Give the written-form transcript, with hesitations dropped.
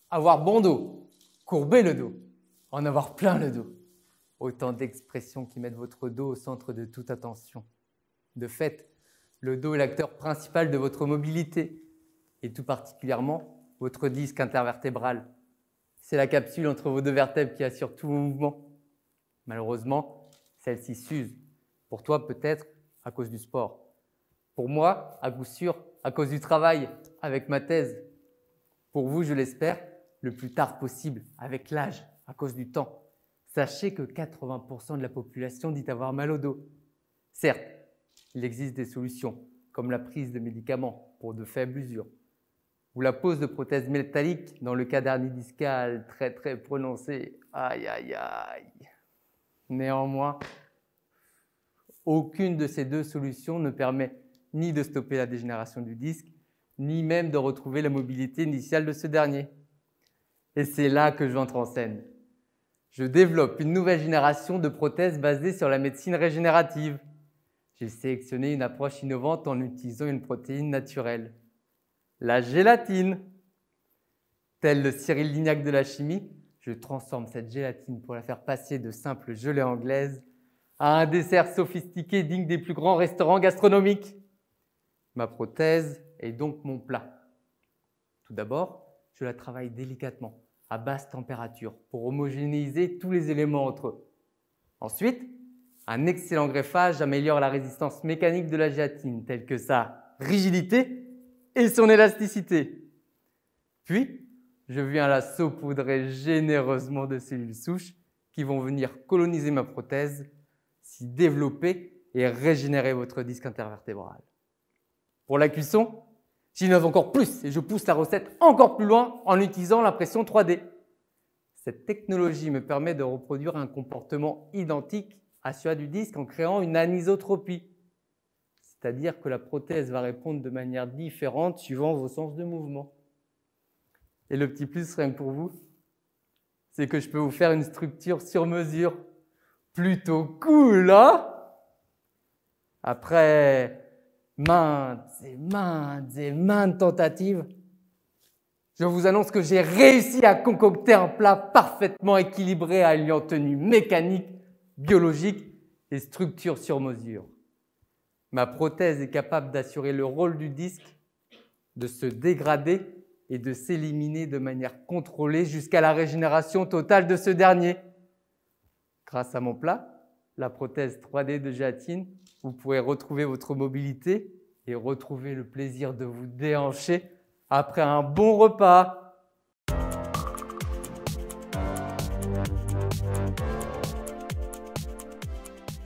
Avoir bon dos, courber le dos, en avoir plein le dos. Autant d'expressions qui mettent votre dos au centre de toute attention. De fait, le dos est l'acteur principal de votre mobilité, et tout particulièrement votre disque intervertébral. C'est la capsule entre vos deux vertèbres qui assure tout vos mouvements. Malheureusement, celle-ci s'use. Pour toi, peut-être à cause du sport. Pour moi, à coup sûr, à cause du travail, avec ma thèse. Pour vous, je l'espère, le plus tard possible, avec l'âge, à cause du temps. Sachez que 80% de la population dit avoir mal au dos. Certes, il existe des solutions, comme la prise de médicaments pour de faibles usures, ou la pose de prothèses métalliques dans le cas d'hernie discale très prononcée. Aïe, aïe, aïe. Néanmoins, aucune de ces deux solutions ne permet ni de stopper la dégénération du disque, ni même de retrouver la mobilité initiale de ce dernier. Et c'est là que j'entre en scène. Je développe une nouvelle génération de prothèses basées sur la médecine régénérative. J'ai sélectionné une approche innovante en utilisant une protéine naturelle, la gélatine. Tel le Cyril Lignac de la chimie, je transforme cette gélatine pour la faire passer de simple gelée anglaise à un dessert sophistiqué digne des plus grands restaurants gastronomiques. Ma prothèse est donc mon plat. Tout d'abord, je la travaille délicatement, à basse température, pour homogénéiser tous les éléments entre eux. Ensuite, un excellent greffage améliore la résistance mécanique de la gélatine, telle que sa rigidité et son élasticité. Puis, je viens la saupoudrer généreusement de cellules souches qui vont venir coloniser ma prothèse, s'y développer et régénérer votre disque intervertébral. Pour la cuisson, j'innove encore plus et je pousse la recette encore plus loin en utilisant l'impression 3D. Cette technologie me permet de reproduire un comportement identique à celui du disque en créant une anisotropie, c'est-à-dire que la prothèse va répondre de manière différente suivant vos sens de mouvement. Et le petit plus, rien que pour vous, c'est que je peux vous faire une structure sur mesure. Plutôt cool, hein? Après maintes et maintes tentatives, je vous annonce que j'ai réussi à concocter un plat parfaitement équilibré alliant tenue mécanique, biologique et structure sur mesure. Ma prothèse est capable d'assurer le rôle du disque, de se dégrader et de s'éliminer de manière contrôlée jusqu'à la régénération totale de ce dernier. Grâce à mon plat, la prothèse 3D de gélatine, vous pourrez retrouver votre mobilité et retrouver le plaisir de vous déhancher après un bon repas.